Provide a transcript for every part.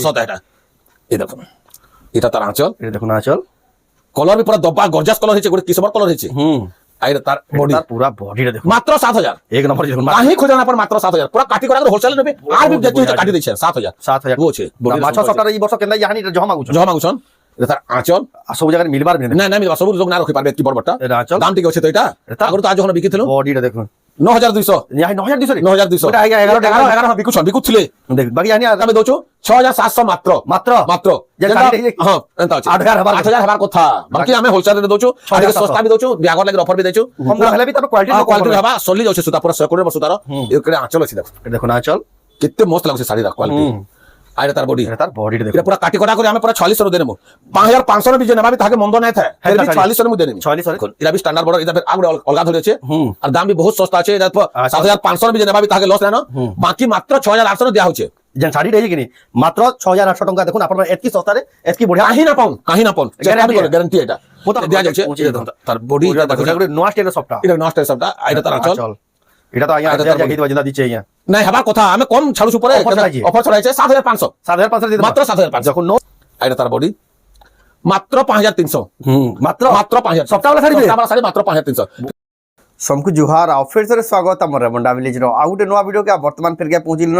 সদা এটা এই দেখুন এটা তার আঁচল, এটা দেখুন আঁচল, কলর বি পুরা দব্বা গর্জাস কলর হয়েছে, গোটে কিসমর কলর হয়েছে। আর এটা তার বডি, পুরা বডিটা দেখুন মাত্র 7000 এক নম্বর দেখুন কাহি খোঁজা না পর মাত্র 7000 পুরা কাটি করা হোলসেল নেবে আর বি যেতে হচ্ছে কাটি দিচ্ছে 7000 7000 আছে মাছ সবটা এই বর্ষ কেন জানি এটা জমা গুছ জমা গুছন এটা তার আঁচল। আর সব জায়গায় মিলবার না না আমি সবু লোক না রাখি পারবে কি বড়টা এটা আঁচল, দাম ঠিক আছে তো এটা আগর তো আজ যখন বিকিছিল বডিটা দেখুন 9200 ইয়াই 9200 9200 এটা 11 বিকুছন বিকুছিলে দেখুন বাকি জানি আমি দউছো 6700 মাত্র মাত্র মাত্র যেটা হ্যাঁ এন্তা আছে 8000 হবার কথা বাকি আমি হোলসেল রে দউছো আর সস্তা বি দউছো বিয়াগর লাগি অফার বি দেছো কম দাম হলে বি তার কোয়ালিটি হবা সলি যাচ্ছে সুতা পুরা 100 করে সুতার একরে আঁচল আছে দেখো এটা দেখুন আঁচল কেতে মস্ত লাগছে শাড়ির কোয়ালিটি। আর এটা তার বডি, এটা তার বডিটা এটা দেখুন পুরা কাটি কটা করে আমি পুরা 4600 রে দেনমু 5500 বি জেনা ভাবি তাকে মন্দ নাই থাকে ফের বি 4600 রে মু দেনমু 4600 এটা বি স্ট্যান্ডার্ড বড় এটা ফের আগুড়ে অলগা ধরে আছে আর দাম বি বহুত সস্তা আছে এটা 7500 বি জেনা ভাবি তাকে লস না বাকি মাত্র 6800 রে দেয়া হচ্ছে যেন শাড়ি রয়েছে কিনি মাত্র 6800 টাকা দেখুন আপনারা এতকি সস্তারে এতকি বড়িয়া কাহি না পাও গ্যারান্টি এটা দেয়া যাচ্ছে তার বডি দেখুন নোয়া স্টাইলের সবটা এটা নষ্ট সবটা এটা তার আঁচল এটা তো আইয়া আজ জায়গা দিবা দিচ্ছে আইয়া নাই হবার কথা আমি কম ছাড়ুছ উপরে অফার ছড়াইছে 7500 7500 দিতে মাত্র 7500 যখন নো এটা তার বডি মাত্র 5300 মাত্র মাত্র 5000 সবটা শাড়ি শাড়ি মাত্র 5300। सबको जुहार और फिर से स्वागत आम रेमुंडा विलेज आउ गोटे नुआ वीडियो के बर्तमान फिर पहुँचल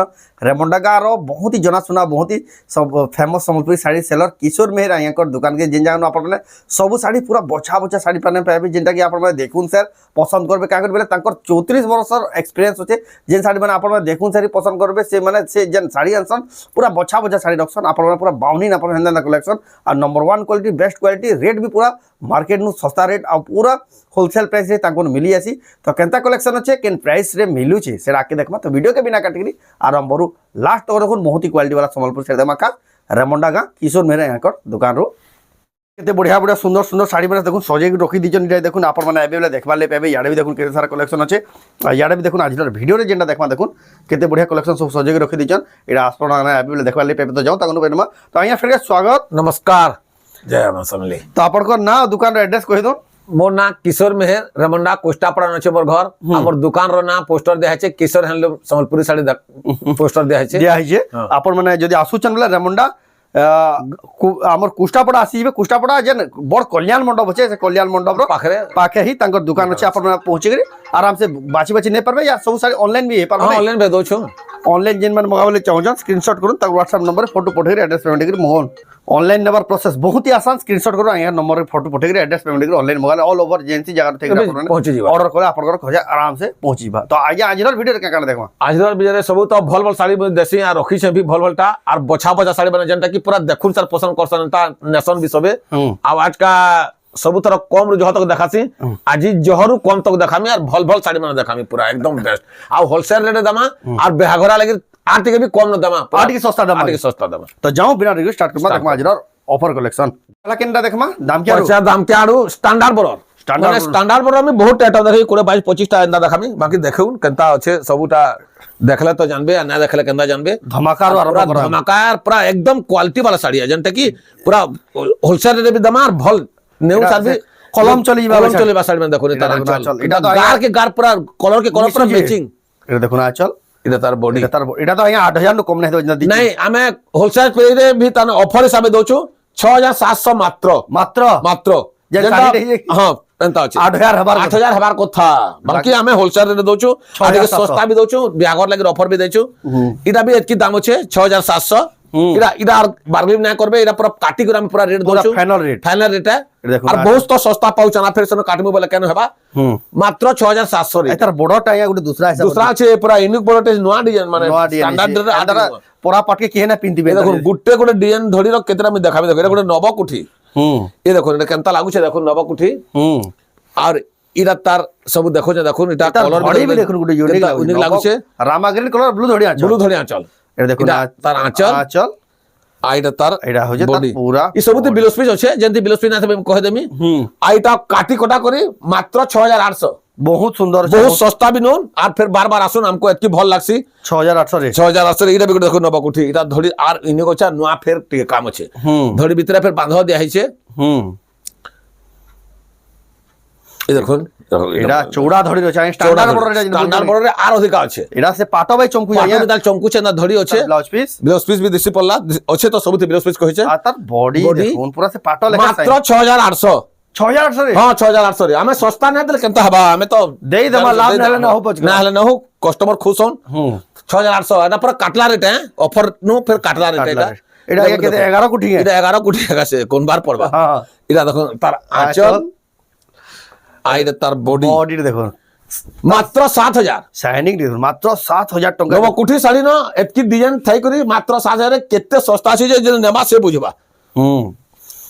रेमुंडा गाँव बहुत ही जनाशुना बहुत ही सब फेमस सम्बलपुरी साड़ी सेलर किशोर मेहर यहाँ दुकान के जिन जगह आपने सब शाड़ी पूरा बछा बछा शाड़ी पाने पाइबे जेनटा कि आप देखुन सर पसंद करेंगे क्या बोले 34 वर्षर एक्सपीरियंस अच्छे जेन शाड़ी मैंने आप देखुन सारी पसंद करेंगे से मैंने से जेन शाड़ी आनसन पूरा बछा बछा शाड़ी रखसन आप पूरा बाउनिन आप कलेक्शन और number 1 quality best quality rate भी पूरा मार्केट नु सस्ता रेट आ पूरा होलसेल प्राइस रे ताको मिली आसी तो केनता कलेक्शन अच्छे केन प्राइस रे मिलुची से आके देखमा तो वीडियो के बिना काटकरी आरंभ करू लास्ट तक देखुन बहुत ही क्वालिटी वाला संबलपुर से देमा खास रेमुंडा गाँ किशोर मेहरा यहाँ दुकान रो केते बढ़िया बढ़िया सुंदर सुंदर शाड़ी मैंने देखुन सजे रखी दीजन देखुन आप एवेलेबल देखबार ले पाबे याडे भी देखुन केते सारा कलेक्शन अच्छे याडे भी देखुन आज वीडियो रे जेनटा देखमा देखुन केते बढ़िया कलेक्शन सब सजे रखी दीजन एटा आसपना एवेलेबल देखबार ले पाबे तो जाओ ताकनु पेनमा तो आइया फिर स्वागत नमस्कार जय मां समली। तो आपन ना दुकान रो एड्रेस कहि दो मोर ना किशोर मेहर रेमुंडा कोष्टापड़ा नछे मोर घर हमर दुकान रो ना पोस्टर दिया है किशोर हैंडलूम संबलपुरी साड़ी पोस्टर दिया है आपन माने जदी आसुचन बोले रेमुंडा आमर कुष्टापड़ा आसीबे कुष्टापड़ा जेन बड़ कल्याण मंडप अच्छे से कल्याण मंडप रो पाखे ही तांकर दुकान अच्छे आपन पहुंचे गरी आराम से बाची बाची नहीं पारबे या सब सारी ऑनलाइन भी हे पारबे ऑनलाइन भेज दो छु ऑनलाइन जेन मन मगावले चाहजन स्क्रीनशॉट करूँ तक व्हाट्सएप नंबर फोटो पठेर एड्रेस पेमेंट करी मोहन ऑनलाइन नेबर प्रोसेस बहुत ही आसान स्क्रीनशॉट करो यहाँ नंबर फोटो पठेर एड्रेस पेमेंट करी ऑनलाइन मगाले ऑल ओवर जेंसी जगह थे पहुंची जीवा ऑर्डर करे आपन खोजा आराम से पहुंची जीवा तो आगे आज वीडियो का कान देखवा आज वीडियो रे सब तो भल भल साड़ी देसी आ रखी छे भी भल भलटा और बछा बछा साड़ी बने जनता की पूरा देखुन सर पसंद करसन ता नेशन भी सबे आ आज का सब तरह कम रो जह तक देखासी आज जहरु कम तक देखामी और भल भल साड़ी माने देखामी पूरा एकदम बेस्ट आ होलसेल रेट दामा और बेहागरा लागि आर्टिक भी कम न दामा आर्टिक सस्ता दामा तो जाओ बिना रिव्यू स्टार्ट करमा देखमा आज ऑफर कलेक्शन वाला केनटा देखमा दाम क्या अच्छा दाम क्या आडू स्टैंडर्ड बरो स्टैंडर्ड बरो में बहुत टाइट देखि 20 22 टा एंदा देखामी बाकी देखुन केनता अच्छे सबुटा देखले तो जानबे ना देखले केनता जानबे धमाकार पूरा एकदम क्वालिटी वाला साड़ी है जनता की पूरा होलसेल रे भी दामा और भल नेउ साड़ी कलम चलीबा साड़ी में देखो तार এটা গার के गार पूरा कलर के कलर पूरा मैचिंग এটা দেখুন আঁচল এটা তার বডি এটা তো আয়া 8000 नु कम नहीं तो नहीं हमें होलसेल पे रे भी ताने ऑफर हिसाब से दोछु 6700 मात्र मात्र मात्र हां एंता अछि 8000 हबार কথা बाकी हमें होलसेल रे दोछु आगे सस्ता भी दोछु बियागर लागि ऑफर भी देछु इटा भी एतकी दाम अछि 6700 इरा बार्गेनिंग ना करबे इरा पूरा काटी कर हम पूरा रेट दोछु फाइनल रेट है और बहुत तो सस्ता पाउछ ना फिर से काटमु बोले केन हेबा मात्र 6700 रे एतर बडटा या गुटे दूसरा छे पूरा यूनिक बडटे नुआ डिजाइन माने स्टैंडर्ड रे आदर पूरा पटके के ना पिंती बे देखो गुटे गुटे डिजाइन धरि रो केतरा में देखाबे देखो गुटे नव कुठी ये देखो एटा केनता लागु छे देखो नव कुठी और इरा तार सब देखो जे देखो इटा कलर भी देखो गुटे यूनिक लागु छे रामा ग्रीन कलर ब्लू धड़िया चल এটা দেখুন তার আঁচল আইটা তার এটা হচ্ছে তার পুরা ই সবতে বিলোস পিস আছে যেন্তি বিলোস পিস না থাকবে কহে দেমি আইটা কাটি কোটা করি মাত্র 6800 बहुत सुंदर बहुत सस्ता भी नोन और फिर बार बार आसुन हमको एतकी भल लागसी 6800 रे 6800 रे इरा भी देखो नबा कुठी इरा धड़ी आर इने कोचा नुआ फेर टिके काम আছে धड़ी ভিতরে फिर बांध दिया हिचे এই দেখুন এটা চৌড়া ধরি রয়েছে স্ট্যান্ডার্ড বর্ডার এটা স্ট্যান্ডার্ড বর্ডারে আর অধিক আছে এটা সে পাটো বাই চমকু যায় পাটো তার চমকুছে না ধরি আছে ব্লাউজ পিস বি দিছি পড়লা আছে তো সবুতে ব্লাউজ পিস কইছে আর তার বডি দেখুন পুরা সে পাটো লেখা মাত্র 6800 6800 রে হ্যাঁ 6800 রে আমি সস্তা না দিলে কেনতা হবা আমি তো দেই দেমা লাভ নালে না हो না হলে না हो কস্টমার খুশ হন 6800 এটা পুরা কাটলা রেট হ্যাঁ অফার নো ফির কাটলা রেট এটা এটা কেতে 11 কোটি এটা 11 কোটি টাকা আছে কোন বার পড়বা হ্যাঁ এটা দেখুন তার আঁচল আইরে তার বডি দেখুন মাত্র 7000 শাইনিং দেখুন মাত্র 7000 টাকা নব কুঠি শাড়ি ন এতকি ডিজাইন থাই করি মাত্র 7000 রে কেতে সস্তা আছে যে নেবা সে বুঝবা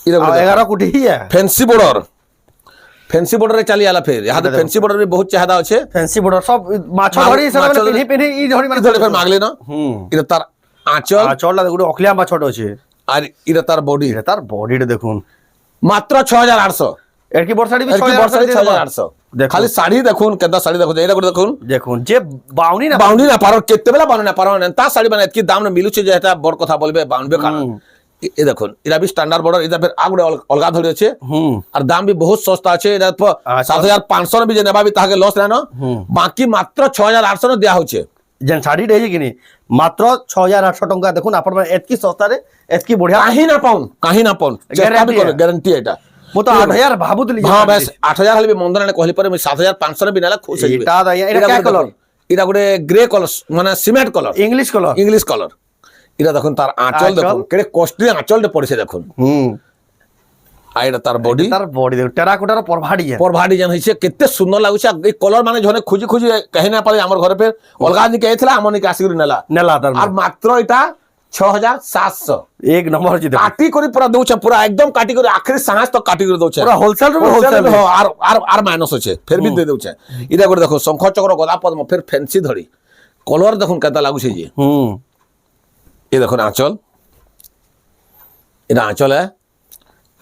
এটা 11 কোটি হি ফ্যান্সি বর্ডার রে চালি আলা ফের यहाँ ফ্যান্সি বর্ডার রে বহুত চাহিদা আছে ফ্যান্সি বর্ডার সব মাছ ধরি সব পিনি ই ধরি মানে ধরে ফের মাগলে না এটা তার আঁচল আঁচলটা দেখুন অখলিয়া মাছ ছোট আছে আর এটা তার বডি বডিটা দেখুন মাত্র 6800 এর কি বর্ষাড়ি বি 6800 খালি শাড়ি দেখুন কেদা শাড়ি দেখুন এটা করে দেখুন যে বাউনি না পারো কেতে বেলা বাউনি না পারো না তা শাড়ি মানে কি দাম না মিলুছে যে এটা বড় কথা বলবে বাউনবে কারণ এই দেখুন এটা বি স্ট্যান্ডার্ড বর্ডার এটা ফের আগুড়ে অলগা ধরে আছে আর দাম বি বহুত সস্তা আছে এটা 7500 বি যে নেবা বি তাকে লস না বাকি মাত্র 6800 দেয়া হচ্ছে যেন শাড়ি রয়েছে কিনি মাত্র 6800 টাকা দেখুন আপনার এতকি সস্তারে এতকি বঢ়িয়া কাহি না পাউন গ্যারান্টি এটা মো তো 8000 ভাবুতলি হ্যাঁ বাস 8000 হলে বি মন্দনা কইলি পরে 7500 বি নালা খুশ হই এটা দাইয়া এটা কি কালার এটা গোটে গ্রে কলর মানে সিমেন্ট কলর ইংলিশ কলর এটা দেখুন তার আঁচল দেখুন কেড়ে কষ্টলি আঁচলটা পড়েছে দেখুন আর এটা তার বডি দেখুন টেরাকোটার পরভা ডিজাইন হইছে কেতে সুন্দর লাগুছে এই কলর মানে জনে খুঁজি কহি না পারে আমার ঘরে ফের অলগা নিকে আইছিলা আমর নিকে আসি নেলা আর মাত্র এটা 6700 এক নম্বর হচ্ছে কাটি করে পুরা দউছে পুরা একদম কাটি করে আখরি সাহাস তো কাটি করে দউছে পুরা হোলসেল আর মাইনাস আছে ফের বি দে দউছে এটা করে দেখো শঙ্খ চক্র গদা পদ্ম ফের ফ্যান্সি ধরি কলর দেখুন কেতা লাগুছে যে এই দেখুন আঁচল এটা আঁচল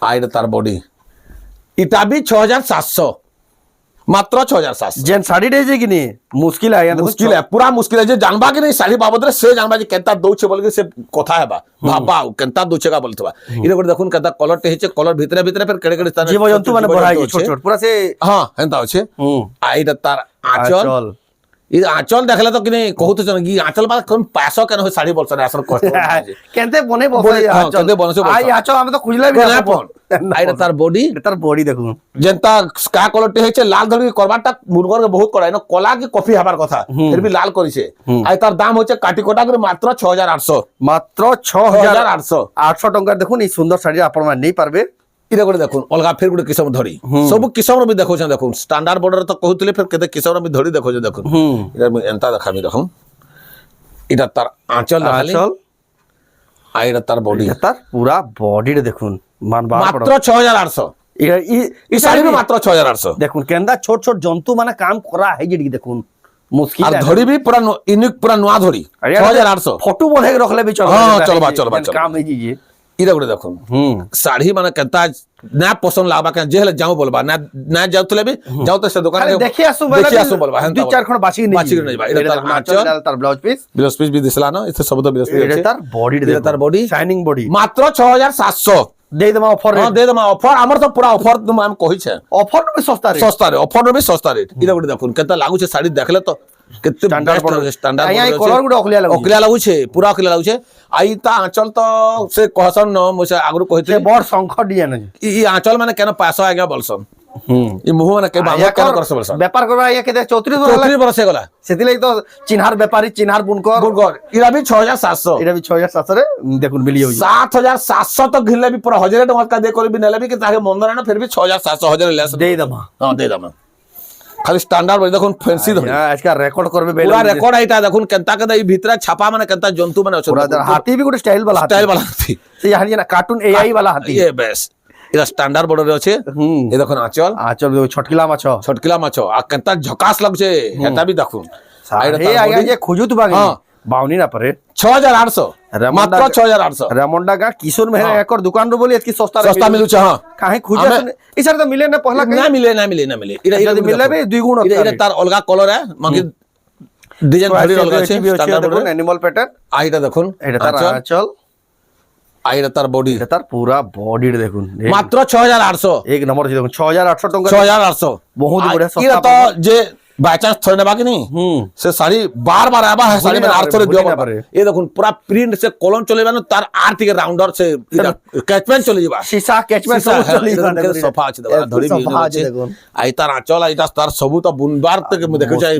আর এটা তার বডি এটা বি 6700 মাত্র 6700 যেন শাড়ি রয়েছে কিনি মুশকিল পুরা মুশকিল যে জানবা কি নাই শাড়ি বাবদরে সে জানবা যে কেনতা দউছে বলি সে কথা হেবা ভাবা কেনতা দউছে কা বলতবা এটা করে দেখুন কেনতা কলরতে হেছে কলর ভিতরে ফের কেড়ে স্থান জীবজন্তু মানে বড়াই ছোট পুরা সে হ্যাঁ হেনতা আছে আর এটা তার আঁচল এই আঁচল দেখলে তো কিনে কহুতে চন কি আঁচল বা কোন পায়সা কেন হয় শাড়ি বলছ না আসল কষ্ট কেনতে বনে আই আঁচল আমি তো খুঁজলাই না এটা তার বডি দেখুন যেনতা স্কা কলরটি হইছে লাল ধরি করবাটা মুরগর বহুত করাই না কলা কি কফি হবার কথা ফির বি লাল করিছে আর তার দাম হচ্ছে কাটি কোটা করে মাত্র 6800 মাত্র 6800 টাকা দেখুন এই সুন্দর শাড়ি আপনারা নেই পারবে এটা করে দেখুন অলগা ফের গোটে কিসম ধরি সব কিসম বি দেখুছেন দেখুন স্ট্যান্ডার্ড বর্ডার তো কহুতলে ফের কেতে কিসম বি ধরি দেখুছেন দেখুন এটা এন্তা দেখামি দেখুন এটা তার আঁচল দেখালি আর এটা তার বডি তার পুরা বডিটা দেখুন মাত্র 6800 এই শাড়ি মাত্র 6800 দেখুন কেন্দা ছোট জন্তু মানে কাম করা হয় যেটি দেখুন মুশকিল আর ধরি বি পুরা ইউনিক পুরা নোয়া ধরি 6800 ফটো বনে রাখলে বি চলবা কাম হই যে এটা করে দেখুন শাড়ি মানে কেনতা না পছন্দ লাগবা কেন যে হলে যাও বলবা না যাও তুলে বি যাও তো সে দোকানে দেখি আসু বলবা দুই চার খন বাছি নিয়ে যাবা এটা তার আঁচল তার ব্লাউজ পিস বি দিছলা না এতে সব তো ব্লাউজ পিস এটা তার বডি এটা তার বডি শাইনিং বডি মাত্র 6700 দেই দেমা অফার দে দেমা অফার আমার তো পুরা অফার তুমি আমি কইছে অফার বে সস্তা রেট এটা করে দেখুন কেতা লাগুছে শাড়ি দেখলে তো কেতে স্ট্যান্ডার্ড আই কলর গুড অকলিয়া লাগুছে পুরা অকলিয়া লাগুছে আই তা আঁচল তো সে কহসন ন মোসে আগরু কইতে বড় শঙ্খ ডিজাইন আছে ই আঁচল মানে কেন পাসো আগে বলছন ই মুহ মানে কে বাবা কেন করছ বলছন ব্যাপার করবা আইয়া কে 34 বরস গলা সেতিলাই তো চিনহার ব্যাপারী চিনহার বুনকর ইরা বি 6700 এটা বি 6700 রে দেখুন মিলি হই 7700 তো ঘিরলে বি পুরা 1000 টাকা দে করবি নেলে বি কে তাকে মন্দরা না ফির বি 6700 1000 লেস দেই দমা হ্যাঁ দেই দমা খালি স্ট্যান্ডার্ড বই দেখুন ফ্যান্সি ধরি আজকে রেকর্ড করবে পুরা রেকর্ড আইতা দেখুন কেনতা কেদা এই ভিতরে ছাপা মানে কেনতা জন্তু মানে আছে পুরা হাতি বি গুড স্টাইল বালা হাতি সেই হাতি না কার্টুন এআই বালা হাতি এ বেস এটা স্ট্যান্ডার্ড বর্ডারে আছে এই দেখুন আঁচল ছটকিলা মাছ আর কেনতা ঝকাস লাগছে এটা বি দেখুন এই আগে যে খুজু তো বাগে বাউনি না পারে 6800 মাত্র 6800 রেমন্ডা গা কিশোর মেহরা একর দোকান रो बोली इसकी सस्ता मिलुछ हां काहे खुजे ई सर तो मिले ना पहला ना मिले এটা मिले बे दुई गुण এটা তার অলগা কালার है মাকি ডিজাইন ধরি অলগা আছে স্ট্যান্ডার্ড দেখুন অ্যানিমাল প্যাটার্ন আইটা দেখুন এটা তার আঁচল আইটা তার বডি, এটা তার পুরা বডি দেখুন মাত্র 6800 এক নম্বর আছে দেখুন 6800 টাকা 6800 বহুত বড় সস্তা এটা তো যে বাই চান্স থরে নেবা কি নি সে শাড়ি বারবার আবা শাড়ি মানে আর থরে দিও পারে এই দেখুন পুরা প্রিন্ট সে কলম চলেবা না তার আর থেকে রাউন্ডার সে ক্যাচমেন্ট চলে যাবা সীসা ক্যাচমেন্ট সব চলে যাবে সোফা আছে দেখুন ধরি আছে আই তার আঁচল আইটা তার সবু তো বুনবার থেকে মু দেখো চাই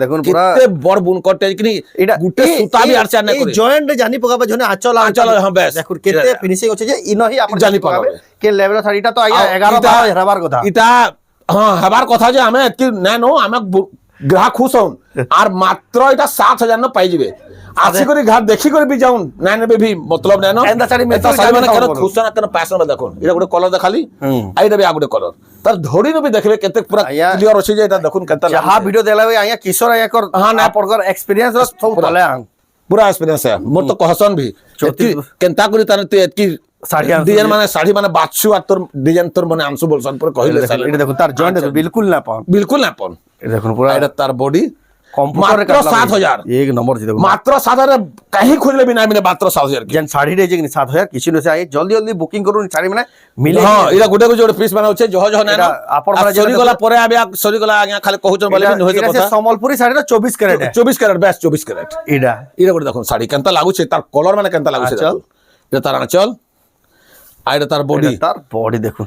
দেখুন পুরা কেতে বড় বুন করতে কি নি এটা গুটে সুতা বি আর চার না করে এই জয়েন্ট জানি পকাবা জনে আঁচল হ্যাঁ বেশ দেখুন কেতে ফিনিশিং আছে যে ইনহি আপন জানি পকাবে কে লেভেল শাড়িটা তো আইয়া 11 12 হবার কথা এটা হ্যাঁ হবার কথা যে আমি কি না নো আমি গ্রাহক খুশ হন আর মাত্র এটা 7000 ন পাই যাবে আসি করে ঘাট দেখি করে বি যাউন না নেবে ভি মতলব না নো এন্দা শাড়ি এটা শাড়ি মানে কেন খুশ না কেন প্যাশন দেখুন এটা গোটে কলর দেখালি আইটা বি আগুটে কলর তার ধরি নবি দেখবে কেতে পুরা ক্লিয়ার আছে যে এটা দেখুন কেতে যাহা ভিডিও দেলা আইয়া কিশোর আইয়া কর হ্যাঁ না পরগর এক্সপেরিয়েন্স সব তলে আং পুরা এক্সপেরিয়েন্স है मोर तो कहसन भी केनता करी ताने तू एतकी শাড়ি ডিজাইন মানে শাড়ি মানে বাদছু আর তোর ডিজাইন তোর মানে আনসু বলছন পরে কহিলে এটা দেখুন তার জয়েন্ট বিলকুল না পান বিলকুল না পন এটা দেখুন পুরা এটা তার বডি কম্পিউটারে মাত্র 7000 এক নম্বর জি দেখুন মাত্র 7000 কাহি খুঁজলে বি না মিলে মাত্র 7000 কি যেন শাড়ি রে যে 7000 কিছু নছে আই জলদি জলদি বুকিং করুন শাড়ি মানে মিলে হ্যাঁ এটা গুটে গুটে পিস বানাউছে জহ জহ না আপন মানে সরি গলা পরে আবে সরি গলা আগে খালি কহুছন বলে বি হইছে কথা সম্বলপুরি শাড়িটা 24 ক্যারেট 24 ক্যারেট বেশ 24 ক্যারেট এটা এটা গুটে দেখুন শাড়ি কেনতা লাগুছে তার কলর মানে কেনতা লাগুছে এটা তার আঁচল আর এটা তার বডি তার বডি দেখুন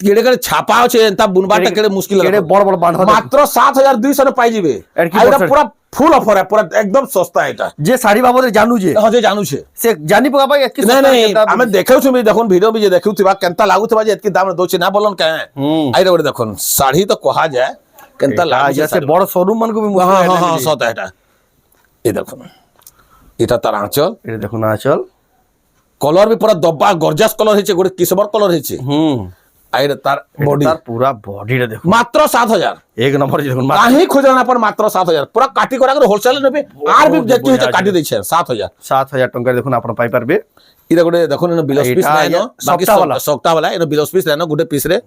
কেড়ে কেড়ে ছাপা আছে এন্তা বুনবাটা কেড়ে মুশকিল কেড়ে বড় বড় বাঁধা মাত্র 7200 নে পাই যাবে এটা পুরা ফুল অফার है পুরা একদম সস্তা এটা যে শাড়ি বাবদে জানু যে হ্যাঁ যে জানু ছে সে জানি পকা ভাই এতকি না না আমি দেখাউ তুমি দেখুন ভিডিও বি যে দেখাউ থিবা কেনতা লাগু থিবা যে এতকি দাম দোছে না বলন কে আইরা বড় দেখুন শাড়ি তো কহা যায় কেনতা লাগু যে বড় শোরুম মান কো বি হ্যাঁ হ্যাঁ সস্তা এটা এই দেখুন এটা তার আঁচল এটা দেখুন আঁচল কলর বি পুরা দব্বা গর্জাস কলর হইছে গোটে কিসমর কলর হইছে আইরে তার বডি তার পুরা বডিটা দেখুন মাত্র 7000 এক নম্বর দেখুন কাহি খুঁজে না পর মাত্র 7000 পুরা কাটি করা করে হোলসেল নেবে আর বি যেতি হইছে কাটি দিছে 7000 টাকা দেখুন আপন পাই পারবে ইরা গোটে দেখুন এনো বিলস পিস নাই ন বাকি সফটা वाला এনো বিলস পিস নাই ন গোটে পিস রে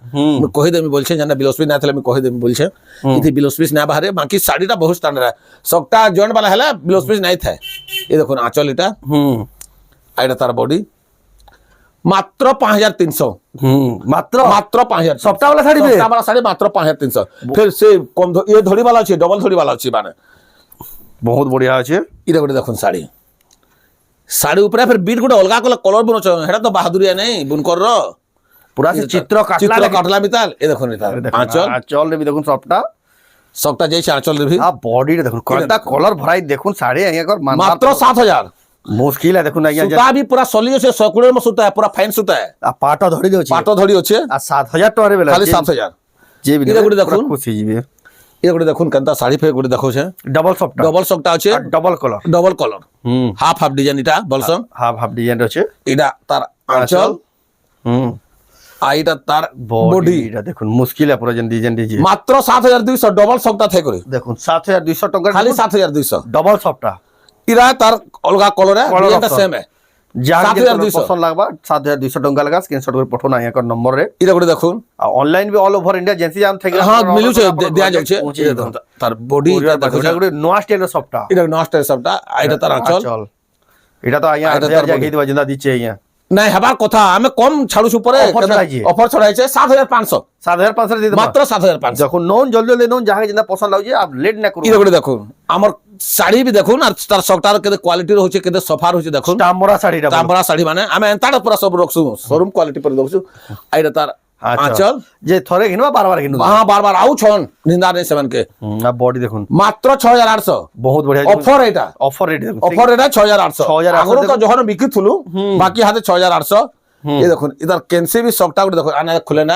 মই কহি দেমি বলছে জানা বিলস পিস না থলে আমি কহি দেমি বলছে ইতি বিলস পিস না বাহারে বাকি শাড়িটা বহুত স্ট্যান্ডার্ড সফটা জয়েন্ট वाला হলা বিলস পিস নাই থাকে এই দেখুন আঁচল এটা আইটা তার বডি মাত্র 5300 মাত্র মাত্র 5000 সফটা वाला শাড়ি সফটা वाला শাড়ি মাত্র 5300 फिर से কম ये ধড়ি वाला আছে ডবল ধড়ি वाला আছে মানে বহুত বড়িয়া আছে ইটা গোটে দেখুন শাড়ি শাড়ি উপরে ফের বিট গোটে অলগা কলর বুনছ হেটা তো বাহাদুরিয়া নাই বুনকর র পুরা চিত্র কাটলা মিতাল এ দেখুন এটা আঁচল আঁচল রে দেখুন সবটা সবটা যাইছে আঁচল রে আ বডি রে দেখুন কোনটা কলার ভরাই দেখুন শাড়ি আইয়া কর মাত্র 7000 মুশকিল है देखुन आइया সুতা বি পুরা সলি আছে সকুড়ের মে সুতা পুরা ফাইন সুতা आ पाटा धरी देउची পাটো ধরি আছে आ 7000 টাকা রে বেলা খালি 7000 যে এটা গুড়ি দেখুন খুশি জিবে এটা গুড়ি দেখুন কেনতা শাড়ি ফে গুড়ি দেখোছে ডবল সফট ডবল সফটা আছে double colour double colour half half design এটা বলছন হাফ হাফ ডিজাইন আছে এটা তার আঁচল আইটা তার বডি এটা দেখুন মুশকিল है পুরো ডিজাইন ডিজি মাত্র 7200 ডবল সফটা থেকে করে দেখুন 7200 টাকা খালি 7200 ডবল সফটা ইরা তার অলগা কলর এটা সেম है যার পছন্দ লাগবা 7200 টাকা লাগা স্ক্রিনশট করে পঠানো আইয়া কর নম্বর রে ইরা করে দেখুন অনলাইন বি অল ওভার ইন্ডিয়া এজেন্সি জাম থেকে হ্যাঁ মিলুছে দেয়া যাচ্ছে তার বডি এটা দেখো এটা নোয়া স্টাইলের সফটা এটা নষ্ট সবটা এটা তার আঁচল এটা তো আইয়া জায়গা দিবা জিন্দা দিচ্ছে আইয়া নাই হবার কথা আমি কম ছাড়ুছু পরে অফার ছড়াইছে 7500 7500 দিতে মাত্র 7500 যখন নোন জলদি জলদি নোন যাকে জিন্দা পছন্দ লাগুছে আপ লেট না করুন ইরে করে দেখুন আমার শাড়ি বি দেখুন আর তার সবটার কেতে কোয়ালিটি রହୁছে কেতে সফার হচ্ছে দেখুন টামরা শাড়িটা টামরা শাড়ি মানে আমি এন্তাটা পুরা সব রখছু শোরুম কোয়ালিটি পরে দেখছু আইটা তার আঁচল যে থরে কিনবা বারবার কিনবা হ্যাঁ বারবার আউ ছন নিন্দা নেই সেমানকে না বডি দেখুন মাত্র 6800 বহুত বঢ়িয়া অফার এটা অফার রেট দেখুন অফার এটা 6800 আগরো তো যখন বিক্রি থুলু বাকি হাতে 6800 ये देखो इधर कैंसी भी सॉफ्ट आउट देखो आने खुले ना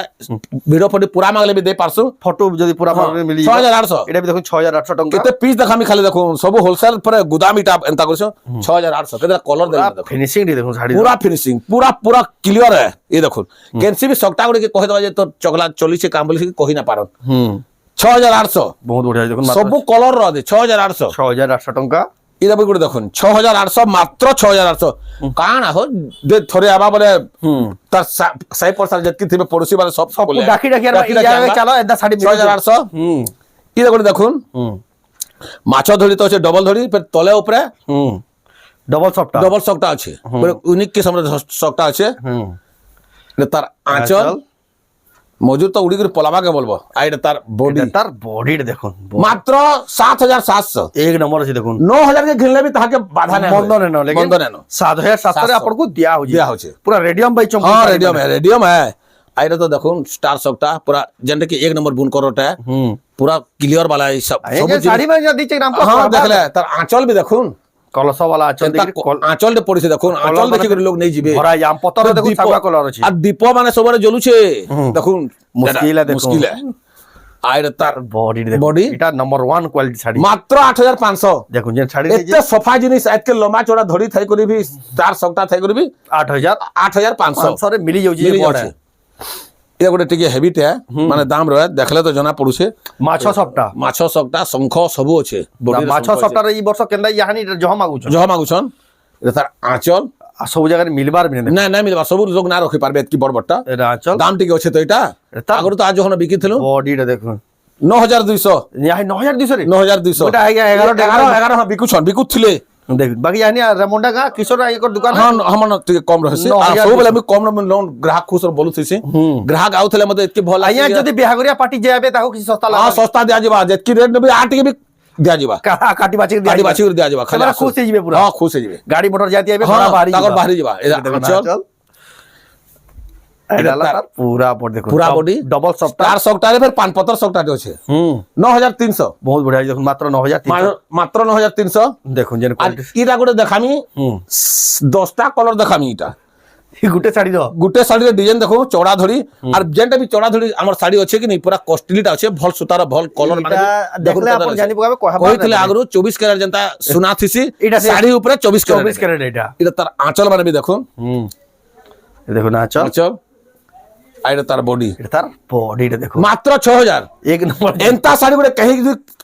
वीडियो फोटो पूरा मांगले भी दे पारसु फोटो যদি পুরা মাগলে মিলি 6800 এটা भी দেখুন 6800 টাকা কেতে পিস দেখামি খালি দেখো সব হোলসেল পরে গুদাম ইটা এন্তা করছো 6800 কেতে কলর দেখো ফিনিশিং দি দেখুন শাড়ি पूरा फिनिशिंग पूरा क्लियर है ये देखो कैंसी भी सॉफ्ट आउट के कहि दबा जे तो चकला चली से काम बोली कहि ना पारन 6800 বহুত বড়িয়া দেখুন सब कलर रो दे 6800 6800 টাকা इधर भी गुड देखुन 6800 मात्र 6800 काना हो दे थोड़े आबा बोले तार 100% जतकी थी पड़ोसी वाले सब बोले डाकी डाकी यार चलो एदा साड़ी 6800 इधर गुड देखुन माछो धड़ी तो छे डबल धड़ी फिर तले ऊपर ডবল সফটটা ডবল শকটা আছে পুরো ইউনিক কিসম শকটা আছে এটা তার আঁচল মজুর তো উড়ি করে পলাবাকে বলবো আর এটা তার বডি তার বডিটা দেখুন মাত্র ৭৭০০ এক নম্বর আছে দেখুন ৯,০০০ কে ঘিনলে বি তাহাকে বাধা নাই বন্ধ নেন লেকিন বন্ধ নেন ৭৭০০ ଆପଣଙ୍କୁ ଦିଆ ହଉଛି ପୁରା ରେଡିୟମ ବାଇ ଚମ୍ପୁ हाँ रेडियम है आ এটা তো দেখুন স্টার শকটা পুরা যেটা কি এক নম্বর বুন করোটা পুরা ক্লিয়ার वाला এই সব ये साड़ी में जदी चेक नाम हाँ देखले তার আঁচল বি দেখুন কলস वाला আচল দেখি আঁচলতে পড়িছে দেখুন আঁচল দেখি করে লোক নেই যাবে ভরা আম পতর দেখুন সাদা কলর আছে আর দীপ মানে সবরে জ্বলুছে দেখুন মুশকিল দেখুন মুশকিল আর তার বডি দেখুন বডি এটা নম্বর 1 কোয়ালিটি শাড়ি মাত্র ৮৫০০ দেখুন যে শাড়ি এতে সফা জিনিস আজকে লম্বা চড়া ধরি থাই করিবি তার শকটা থাই করিবি ৮৫০০ রে মিলি যাଉଛି মিলি বড় যাচ্ছে এটা গোটে টিকে হেভিতে মানে দাম রহে দেখলে তো জনা পড়ুছে মাছ সবটা মাছ শকটা শঙ্খ সবু আছে মাছ সবটা এই বর্ষ কেন্দা ইয়াহানি জহ মাগুছ জহ মাগুছন এটা তার আঁচল সব জায়গায় মিলবার বিনে না না মিলবা সবু লোক না রখি পারবে এতকি বড় বড়টা এটা আচল দাম টিকে আছে তো এটা আগর তো আজ যখন বিকিছিলু বডিটা দেখুন ৯২০০ ইয়াহি ৯২০০ রে ৯২০০ ওটা আইগা 11 11 বিকুছন বিকুଥିଲେ দেখুন বাকি ইয়ানি রেমন্ডা গা কিশোর আইকর দোকান হ্যাঁ আমার টিকে কম রহেছে আর সবুলে আমি কম লোন গ্রাহক খুশর বলুছিছি গ্রাহক আউথলে মতে এতকি ভাল আইয়া যদি বিহাগরিয়া পার্টি যাবে তাহু কিছু সস্তা হ্যাঁ লাগা সস্তা দিয়া যাবা যেতকি রেট নেবে আর টিকে বি দিয়া যাবা কাটি বাছি গাড়ি বাছি করে দিয়া যাবা খালি খুশ হয়ে যাবে পুরা হ্যাঁ খুশ হয়ে যাবে গাড়ি মোটর যাইতে যাবে হ্যাঁ বাড়ি তাকর বাহিরে যাবা এটা আঁচল এটা তার পুরা বডি দেখুন পুরা বডি ডবল সফট তার শকটারে ফের পান পতর শকটাতে আছে ৯৩০০ বহুত বড়িয়া দেখুন মাত্র ৯৩০০ মাত্র ৯৩০০ দেখুন যেন আর ইটা গোটে দেখামি 10টা কলর দেখামি ইটা গুটে শাড়ি দ গুটে শাড়ির ডিজাইন দেখো চড়া ধরি আর যেটা বি চড়া ধরি আমার শাড়ি আছে কি নাই পুরা কস্টলিটা আছে ভাল সুতার ভাল কলর মানে দেখলে আপন জানি পকাবে কইଥିଲେ আগରୁ 24 ক্যারেট যেটা সোনা থিসি শাড়ি উপরে 24 ক্যারেট এটা এটা তার আঁচল মানে বি দেখুন দেখুন আঁচল আঁচল আর এটা তার বডি এটা তার বডিটা দেখুন মাত্র ৬০০০ এক নম্বর এন্তা শাড়ি গুড়ে কহি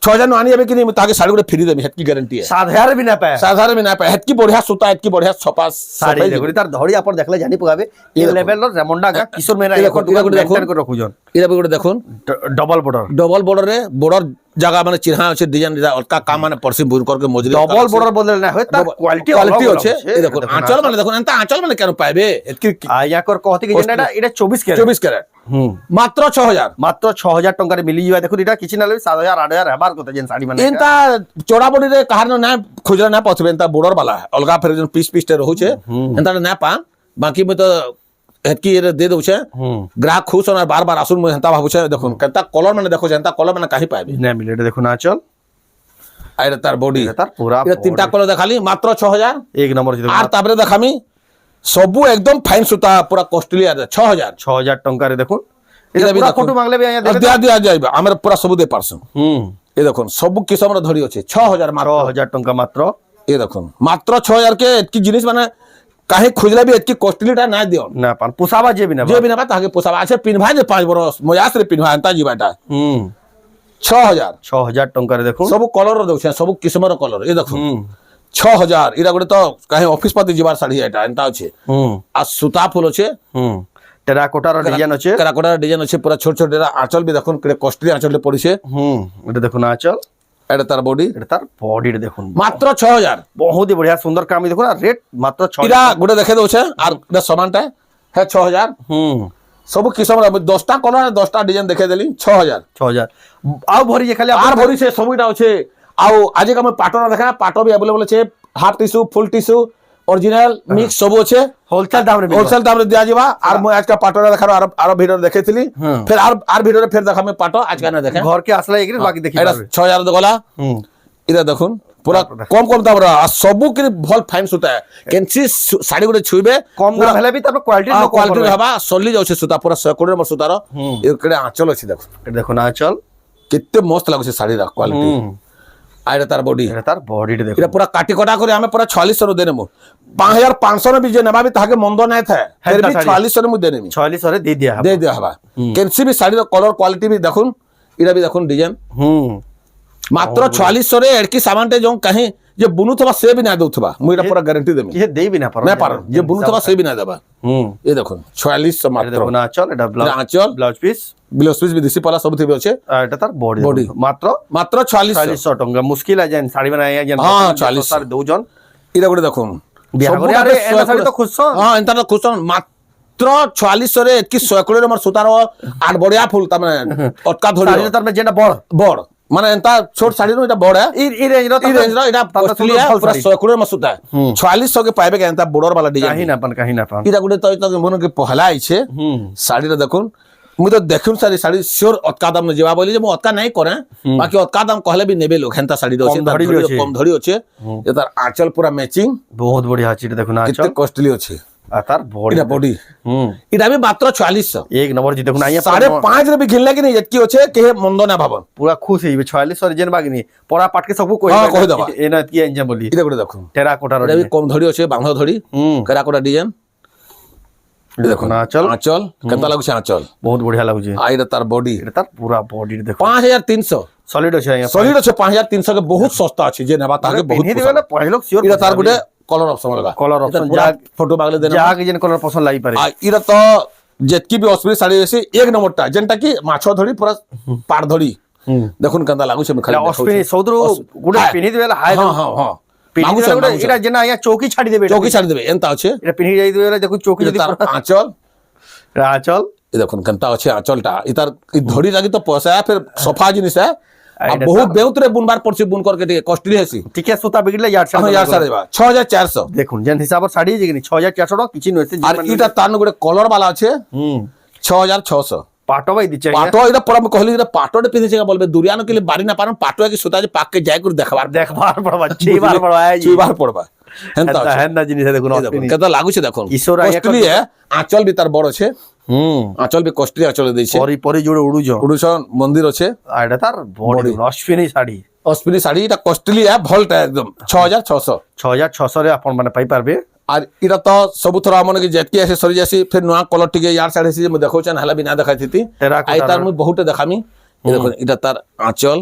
৬০০০ নো আনি যাবে কি নাই তাকে শাড়ি গুড়ে ফ্রি দেবি হেতকি গ্যারান্টি আছে ৭০০০ भी ना पाए সাধারণ না পায় হেতকি বঢ়িয়া সুতা হেতকি বঢ়িয়া ছপা শাড়ি দেখুন তার ধড়ি আপন দেখলে জানি পকাবে এই লেভেল রেমন্ডা গা কিশোর মেরা দেখুন, এক এটা দেখুন। করে রাখুজন এটা গুড়ে দেখুন ডবল বর্ডার ডবল বর্ডরে বর্ডর জায়গা মানে চিহ্না আছে ডিজাইন অলকা কাম মানে পরসি বুর করকে মজুরি ডবল বর্ডার বদল না হয় তার কোয়ালিটি কোয়ালিটি আছে এই দেখুন আঁচল মানে দেখুন এন্তা আঁচল মানে কেন পাইবে এতকি আইয়া কর কহতে কি যেটা এটা 24 ক্যারেট 24 ক্যারেট মাত্র ৬০০০ মাত্র ৬০০০ টাকারে মিলি যাবে দেখুন এটা কিছু না লই ৭০০০ ৮০০০ হেবার কথা যেন শাড়ি মানে এন্তা চড়া বডিরে কাহার না খুজরা না পাথবে এন্তা বর্ডর বালা অলগা ফের পিস পিস তে রহুছে এন্তা না পা বাকি মে তো হেতকি দে দউছে গ্রাহক খুশ আর বার বার আসুন হেন্তা ভাবুছে দেখুন কেনতা কলর মানে দেখো হেন্তা কলর মানে কাহি পাইবে না মিলে এটা দেখুন আঁচল আর তার বডি তার পুরা এটা তিনটা কলর দেখালি মাত্র ৬০০০ এক নম্বর আর তারপরে দেখামি সবু একদম ফাইন সুতা পুরা কস্টলি আছে ৬০০০ ৬০০০ টাকারে দেখুন এটা পুরা ফটো মাগলে বি আইয়া দিয়া দিয়া যাইবে আমরা পুরা সবু দে পারছু এই দেখুন সবু কিসমর ধরি আছে ৬০০০ মাত্র ৬০০০ টাকা মাত্র এই দেখুন মাত্র ৬০০০ কে এতকি জিনিস মানে কাহে খুজলে বি এতকি কস্টলিটা না দিও না পান পোসাবা যে বিনা যে বিনা তাকে পোসাবা আছে পিনভা যে 5 বরস ময়াস রে পিনভা এন্তা জিবাটা ৬০০০ টাকারে দেখুন সবু কলর দউছে সবু কিসমর কলর এই দেখুন ৬০০০ এটা গোটে তো কাহে অফিস পাতি জিবার শাড়ি এটা এন্তা আছে আর সুতা ফুল আছে টেরাকোটার ডিজাইন আছে টেরাকোটার ডিজাইন আছে পুরা ছোট ছোট আঁচল বি দেখুন কস্টলি আঁচলে পড়িছে এটা দেখুন আঁচল এটা তার বডি এটা তার বডিটা দেখুন মাত্র ৬০০০ বহুত বঢ়িয়া সুন্দর কাম দেখুন আর রেট মাত্র ৬০০০ এটা গোটে দেখে দউছে আর এটা সমানটা হ্যাঁ ৬০০০ সবু কিসমর 10টা কলর 10টা ডিজাইন দেখে দেলি ৬০০০ ଆଉ ଭରି ଯେ ଖାଲି আর ভরি সে সবুটা আছে আউ আজি কামে পাটনা দেখা পাটো বি अवेलेबल আছে হাফ টিস্যু ফুল টিস্যু অরিজিনাল মিক্স সবু আছে হোলসেল দামরে দিয়া যাবা আর মই আজকে পাটনা দেখার আর ভিডিও দেখাইছিলি ফের আর ভিডিওরে ফের দেখামে পাটো আজকে না দেখে ঘর কে আসলে এগরি বাকি দেখি এটা ৬০০০ গলা এটা দেখুন পুরা কম কম দাম আর সবু কি ভাল ফাইন সুতা কেনসি শাড়ি গুড়ে ছুইবে কম দাম হেলে বি তারপর কোয়ালিটি হবা সল্লি যাচ্ছে সুতা পুরা 100 নম্বর সুতার একড়ে আঁচল আছে দেখুন এটা দেখুন আঁচল কেতে মস্ত লাগুছে শাড়ির কোয়ালিটি আর এটা তার বডি এটা তার বডিটা দেখুন এটা পুরা কাটি কটা করে আমি পুরা ৪৬০০ রে দেনেমু ৫৫০০ বি যে নেবা বি তাকে মন্দ নাই থাকে ফের বি ৪৬০০ মু দেনেমি ৪৬০০ রে দি দিয়া দে দিয়া হবা কেনসি বি শাড়ির কলর কোয়ালিটি বি দেখুন এটা বি দেখুন ডিজাইন মাত্র ৪৬০০ রে এড়কি সামানতে যং কাহি যে বুনুথবা সে বি না দেউথবা মু এটা পুরা গ্যারান্টি দেমি ये देई भी ना पर না পার যে বুনুথবা সে বি না দেবা এই দেখুন ৪৬০০ মাত্র দেখুন আঁচল এটা আঁচল ব্লাউজ পিস ব্লাউজ পিস বিদেশি পালা সব থিবে আছে আর এটা তার বডি Body। মাত্র মাত্র ৪৬০০ ৪০০ টাকা মুশকিল আছে শাড়ি বানাই আছে হ্যাঁ, ৪০০ দউজন এটা করে দেখুন বিহাঘরে আরে এনা শাড়ি তো খুঁজছ হ্যাঁ এন্তা তো খুঁজছ মাত্র 44 রে এতকি 100 নম্বর সুতার আর বড়িয়া ফুল তার মানে অটকা ধরি শাড়ি তার মানে যেটা বড় বড় মানে এন্তা ছোট শাড়ি নো এটা বড় এই রেঞ্জ র এটা অস্ট্রেলিয়া পুরা 100 নম্বর সুতা 44 কে পাইবে এন্তা বড়র वाला ডিজাইন কাহি না পান এটা গুটে তো মনে কি পহলা আইছে শাড়িটা দেখুন মুই তো দেখুন শাড়ি শিওর অতকা দাম না যাবা বলি যে মু অতকা নাই করে বাকি অতকা দাম কহলে বি নেবে লোক হেনতা শাড়ি আছে কম ধরি আছে এটার আঁচল পুরা ম্যাচিং বহুত বড়িয়া আছে এটা দেখুন আঁচল কেতে কস্টলি আছে আর তার বডি এটা বডি এটা আমি মাত্র 4400 এক নম্বর জি দেখুন আইয়া 5.5 রে বি ঘিনলা কি নাই এতকি আছে কে মন্দ না ভাবন পুরা খুশ হইবে 44 যেন বাগনি পড়া পাটকে সবু কই কই দেবা এনা কি আইজা বলি এটা করে দেখুন টেরাকোটার এটা বি কম ধরি আছে বাংলা ধরি টেরাকোটা ডিজাইন দেখুন আঁচল আঁচল কেতা লাগুছে আঁচল বহুত বড়িয়া লাগুছে আর এটা তার বডি এটা তার পুরা বডি দেখো 5300 সলিড আছে আইয়া সলিড আছে 5300 কে বহুত সস্তা আছে যে নেবা তাকে বহুত পিনি দিবে না পয়লো সিওর এটা তার গুটে কলর অপশন লাগা কলর অপশন যা ফটো বাগলে দেনা যা কি যেন কলর পছন্দ লাগি পারে আর এটা তো যেতকি বি অসপ্রি শাড়ি আছে এক নম্বরটা যেনটা কি মাছ ধরি পুরা পার ধরি দেখুন কেতা লাগুছে আমি খালি অসপ্রি সৌদর গুটে পিনি দিবে হাই হ্যাঁ হ্যাঁ হ্যাঁ এটা যেন আইয়া চৌকি ছাড়ি দেবে চৌকি ছাড়ি দেবে এনতা আছে এটা পিনি যাই দিবে দেখুন চৌকি যদি তার আঁচল আঁচল এই দেখুন কেনতা আছে আঁচলটা ইতার ধরি লাগি তো পয়সা ফির সফা জিনিস है আর বহুত বেউতরে বুনবার পড়ছি বুন করকে টিকে কষ্টলি হেসি টিকে সুতা বিগড়লে ইয়ার সাড়ে 6400 দেখুন যেন হিসাব শাড়ি যে 6400 টাকা কিছু নইছে আর এটা তার গুটে কলর वाला আছে 6600 পাটো ভাই দিছে পাটো এটা পড়া কহলি এটা পাটোতে পিনছে বলবে দুরিয়ানো কে বাড়ি না পারন পাটো কি সুতা যে পাককে যাই করে দেখবার পড়বা ছইবার পড়বা হেনতা জিনিস দেখুন কেতা লাগুছে দেখুন কিশোর কষ্টলি আঁচল বি তার বড় আছে আঁচল বি কষ্টলি আঁচল দিছে পরি পরি জোড়ে উড়ুছন মন্দির আছে আর এটা তার বডি অশ্বিনী শাড়ি অস্পিনি শাড়ি এটা কষ্টলি ভলটা একদম 6600 রে আপন মানে পাই পারবে আর এটা তো সবুথর আমনে কি যেতকি আছে সরি যাসি ফির নয়া কলর টিকে ইয়ার সাইড আছে মু দেখোছেন হলা বিনা দেখাইতি আই তার মু বহুতে দেখামি দেখুন এটা তার আঁচল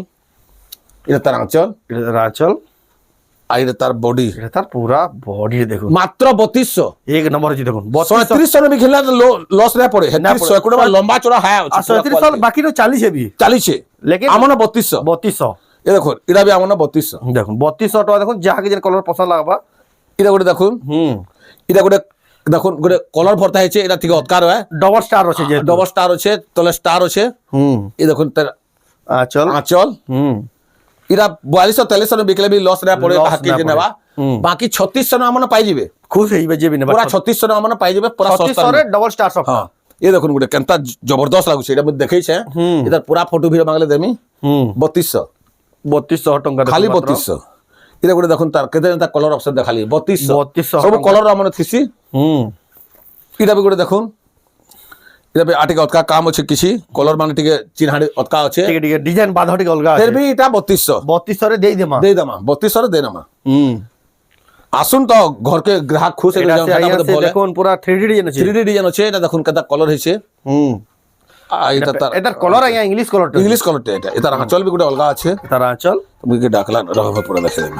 এটা তার আঁচল এটা আঁচল আর এটা তার বডি এটা তার পুরা বডি দেখুন মাত্র 3200 এক নম্বর জি দেখুন 3700 বি খেলা লস রে পড়ে 100 কোটা লম্বা চড়া হায়া আছে 37 বাকি তো 40 হেবি 40 লেকিন আমনে 3200 এ দেখুন এটা বি আমনে 3200 দেখুন 3200 টাকা দেখুন যাকে যে কলর পছন্দ লাগবা এটা গোটে দেখুন এটা গোটে দেখুন গোটে কলর ভর্তা হয়েছে এটা থেকে অতকার হয় ডবল স্টার আছে যে ডবল স্টার আছে তলে স্টার আছে এই দেখুন তার আঁচল আঁচল এটা 4200-4300 বিকলে বি লস রে পড়ে হাকি যে নেবা বাকি 3600 আমনে পাই যাবে খুশ হইবে যে বিনা পুরা 3600 আমনে পাই যাবে পুরা সস্তা 3600 রে ডবল স্টার সব হ্যাঁ এই দেখুন গোটে কেনতা জবরদস্ত লাগুছে এটা মধ্যে দেখাইছে এটা পুরা ফটো ভিডিও মাগলে দেমি 3200 টাকা খালি 3200 এটা গোটে দেখুন তার কেতে তা কলর অপশন দেখালি 3200 সব টাকা। কলর আমনে থিসি এটা বি গোটে দেখুন এটা বি আটিকে অতকা কাম আছে কিছু কলর মানে টিকে চিনহাড়ি অতকা আছে ঠিক ঠিক ডিজাইন বাঁধা ঠিক অলগা আছে ফির বি এটা 3200 3200 রে দেই দেমা দেই দামা 3200 রে দেই নামা আসুন তো ঘরকে গ্রাহক খুশ হয়ে যাও এটা আছে দেখুন পুরা 3D ডিজাইন আছে 3D ডিজাইন আছে এটা দেখুন কেতা কলর হইছে এটা তার এটার কলর আইয়া ইংলিশ কলর ইংলিশ কলরটা এটা এটা আঁচল বি গোটে অলগা আছে তার আঁচল তুমি কি ডাকলা রহব পুরা দেখে দেবে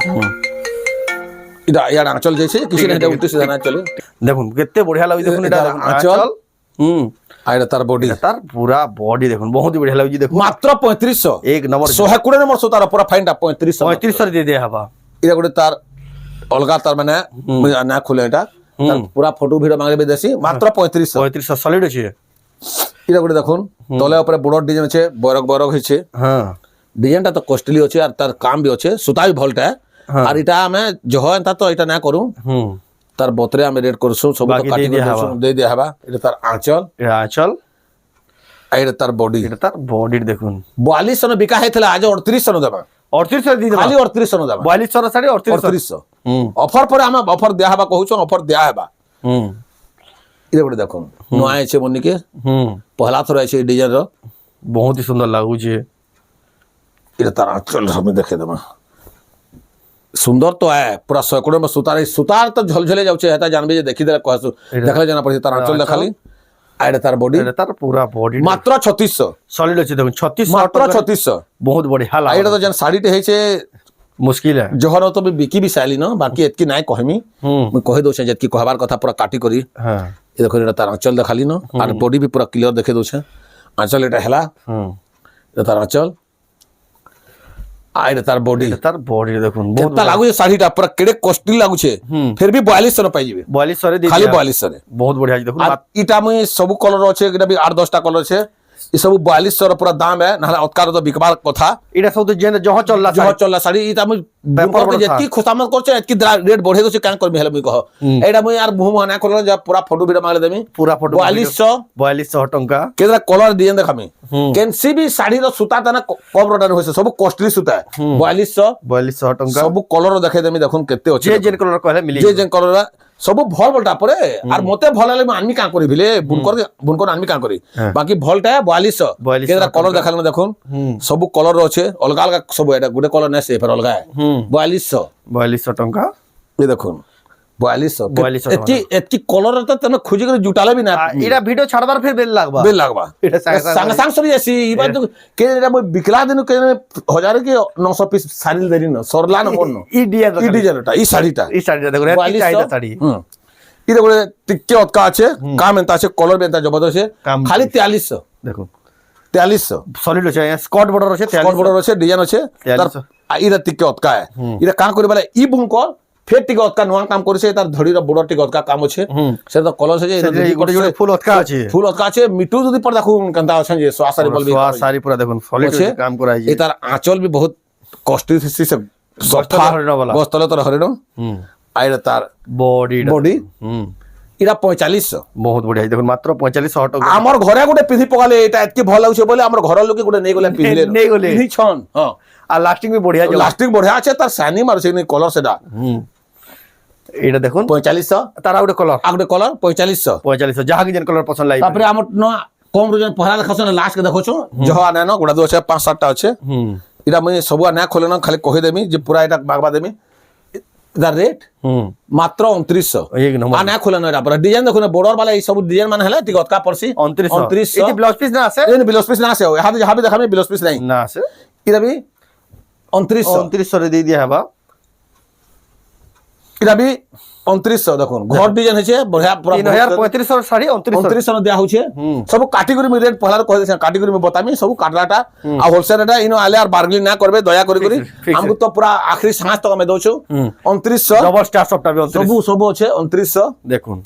এটা ইয়ার আঁচল যাইছে কিছু না এটা উল্টো সিধা না চলে দেখুন কেতে বঢ়িয়া লাগি দেখুন এটা আঁচল আর এটা তার বডি তার পুরা বডি দেখুন বহুত বঢ়িয়া লাগি দেখুন মাত্র 3500 এক নম্বর 120 নম্বর সুতার পুরা ফাইনটা 3500 3500 দিয়ে দেয়া হবা এটা গোটে তার অলগা তার মানে না খুলে এটা তার পুরা ফটো ভিডিও মাগলে বেদেছি মাত্র 3500 3500 সলিড আছে এটা গোটে দেখুন তলে উপরে বড় ডিজাইন আছে বরক বরক হইছে হ্যাঁ ডিজাইনটা তো কস্টলি আছে আর তার কাম বি আছে সুতা বি ভলটা আর এটা আমি জহ এন্তা তো এটা না করু তার বতরে আমি রেড করছু সব তো কাটি দেই দিয়া হবা এটা তার আঁচল এটা আঁচল আর এটা তার বডি এটা তার বডি দেখুন 4200 বিকা হইতলা আজ 3800 দেবা 3800 দি দেবা খালি 3800 দেবা 4200 সাড়ে 3800 অফার পরে আমি অফার দেয়া হবা কহুছো অফার দেয়া হবা এটা গোটে দেখুন নয়া আছে মনিকে পহলা থর আছে এই ডিজাইন র বহুত হি সুন্দর লাগুছে এটা তার আঁচল আমি দেখে দেবা সুন্দর তো है पूरा सैकड़ों में सुतार तो झलझले जाउछे हेता जानबे जे देखि देला कहसु देखले जाना पड़े तार आंचल देखाली आइडे तार बॉडी এটা তার পুরা বডি मात्र 3600 সলিড আছে দেখুন 3600 मात्र 3600 বহুত বড়ি হালা आइडे तो जन साड़ी टे हेचे मुश्किल है जहर तो बिकी भी साली न बाकी एतकी नाय कहमी मैं कहि दोछे जेतकी कहबार कथा पूरा काटी करी हां ए देखो एटा तार आंचल देखाली न और बॉडी भी पूरा क्लियर देखे दोछे आंचल एटा हला ए तार आंचल आइरे तार बॉडी तार बॉडी देखुन केता लागु साड़ीटा पूरा केड़े कॉस्टली लागु छे फिर भी 4200 पाई जिवे 4200 रे खाली 4200 रे बहुत बढ़िया देखुन इटा मुई सब कलर अछि एटा भी 8-10 टा कलर छे ई सब 4200 रो पूरा दाम है नाला उत्कार तो बिकबार कथा इटा सब तो जेन जह चलला साड़ी इटा मुई पेपर के जेती खुशामत करछे एतकी रेट बढ़े दोछ कान करबी हेले मुई कह एटा मुई यार मुंह माना करलो जा पूरा फोटो वीडियो मांगले देमी पूरा फोटो 4200 टंका केदा कलर डिजाइन देखामी केनसी भी साड़ी रो सूता तना कम रटन होसे सब कॉस्टली सूता है 4200 टंका सब कलर देखाई देमी देखुन केते अछि जे जेन कलर कहले मिली जे जेन कलर सब भल भलटा परे आर मते भल ले आनमी का करी भिले बुनकर आनमी का करी बाकी भलटा 4200 केदा कलर देखाल न देखुन सब कलर रो छे अलगा अलगा सब एटा गुडे कलर नै से फेर अलगा है 4200 टंका ये देखुन 4200 एतकी कलर त तने खुजी कर जुटाले भी ना इरा वीडियो छाड़बार फिर बेल लागबा इटा संग संग सरी आसी ई बात के एटा म बिकला दिन के 1000 के 900 पीस साड़ी देरी न सरला न कोन ई डिजाइनटा ई साड़ीटा देखो रे चाइना साड़ी ई देखो टिक्के ओतका আছে काम एंता আছে कलर भी एंता जबरदस्त है खाली 4300 देखो 4300 सॉलिड আছে स्कॉट बॉर्डर আছে स्कॉट बॉर्डर আছে डिजाइन আছে तार इरा टिक्के ओतका है इरा का करी बाले ई बुंकर फेर टिके ओतका नवा काम करছে तार धड़ी रो बॉर्डर टिके ओतका काम আছে से तो कलर से जे गोटे जोटे फुल ओतका আছে मिटू जदी पर देखू कंता আছে जे स्वासारी बोल भी स्वासारी पूरा देखुन सॉलिड काम करा है ए तार आंचल भी बहुत कॉस्टली से सफा गोस्तले तो हरिण आइरे तार बॉडी इरा 4500 बहुत बढ़िया देखुन मात्र 4500 टका हमर घरे गुटे पिधी पकाले एटा एतकी भल लागछे बोले हमर घर लोके गुटे नै गले पिधिले नै गले पिधी छन हां आ लास्टिंग भी बढ़िया लास्टिंग बढ़िया আছে तार सानी मारछे नै कलर सेटा एटा देखुन 4500 तार आउटे कलर 4500 जहां के जन कलर पसंद लाई तापर हम न कम रुजन पहला देखछन लास्ट के देखछो जहा ना न गुडा दो আছে 5-7 टा আছে इरा मैं सब ना खोले न खाली कहि देमी जे पूरा एटा बागबा देमी द रेट मात्र 2900 एक नंबर आ ना खोले न पूरा डिजाइन देखो न बॉर्डर वाला ई सब डिजाइन माने हला टिक ओतका परसी 2900 इति ब्लाउज पीस ना आसे ए ब्लाउज पीस ना आसे यहां भी देखामे ब्लाउज पीस नहीं ना आसे इरा भी 2900 रे दे दिया हबा इरा भी 2900 देखुन घर डिजाइन है छे बढ़िया पूरा 3500 साड़ी 2900 दिया हो छे सब कैटेगरी में रेट पहला कह दे कैटेगरी में बतामी सब काटलाटा आ होलसेल रेटा इनो आले आर बार्गेनिंग ना करबे दया करी हमको तो पूरा आखिरी सांस तक में दोछु 2900 डबल स्टार सबटा भी सब अच्छे 2900 देखुन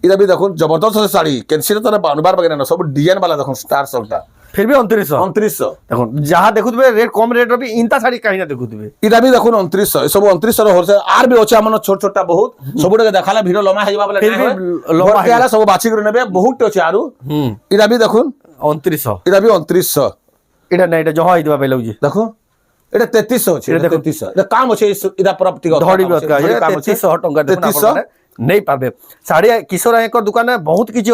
इरा भी देखुन जबरदस्त साड़ी कैंसिल तरह बानबार बगैर ना सब डिजाइन वाला देखुन स्टार सबटा फिर भी 2900 देखुन जहां देखुतबे रेट कम रेट रो भी इंता साड़ी काहे ना देखुतबे इरा भी देखुन 2900 सब 2900 रो होलसेल आर भी अछि हमन छोट छोटा बहुत सबुटे देखाला वीडियो लम्बा हेबा बोले फिर भी लम्बा हेला सब बाछि कर नेबे बहुत अछि आरु इरा भी देखुन 2900 इरा भी 2900 इटा नै इटा जहा हिदबा बेलौ जी देखो एटा 3300 अछि एटा 3300 एटा काम अछि इरा प्रॉपर्टी का धड़ी बत का 3300 टंका देखुन आपण नहीं पाबे साड़ी किशोर आयकर दुकान में बहुत किछि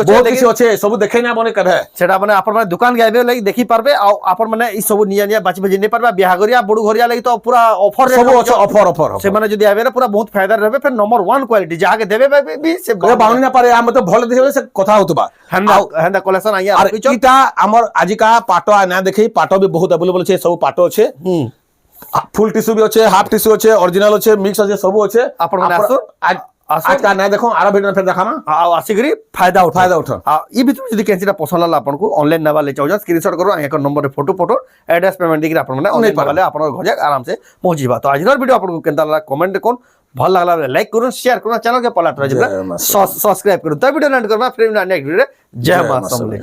अच्छे सब देखे ना बने करे सेटा माने आपण माने दुकान गाइबे लागि देखि पारबे आ आपण माने ई सब निया बाछि बजे नै पारबे बिहागरिया बडू घरिया लागि तो पूरा ऑफर सब अच्छे ऑफर से माने जदी आबे ना पूरा बहुत फायदा रहबे फिर नंबर 1 क्वालिटी जहा के देबे भी से बाउनी ना पारे हम तो भल देबे से कथा होतबा हंदा कलेक्शन आइया और इटा हमर आजिका पाटो ना देखि पाटो भी बहुत अवेलेबल छे सब पाटो छे फुल टिश्यू भी अच्छे हाफ टिश्यू अच्छे ओरिजिनल अच्छे मिक्स अच्छे सब अच्छे आपण माने आसो आज का ना देखो आरो वीडियो फिर देखामा आसिगरी फायदा उठा ई भीतर जदी कैंसिटा पसंद लागला आपन को ऑनलाइन नबा ले चाहो स्क्रीनशॉट करो एकर नंबर रे फोटो एड्रेस पेमेंट देकि आपन माने ऑनलाइन वाले आपन घर आराम से पहुंचीबा तो आज वीडियो आपन को केनता लागला कमेंट कोन भल लागला लाइक करू शेयर करू चैनल के पलाट रह सब्सक्राइब करू तो वीडियो एंड करबा फिर नेक्स्ट वीडियो जय मां समले।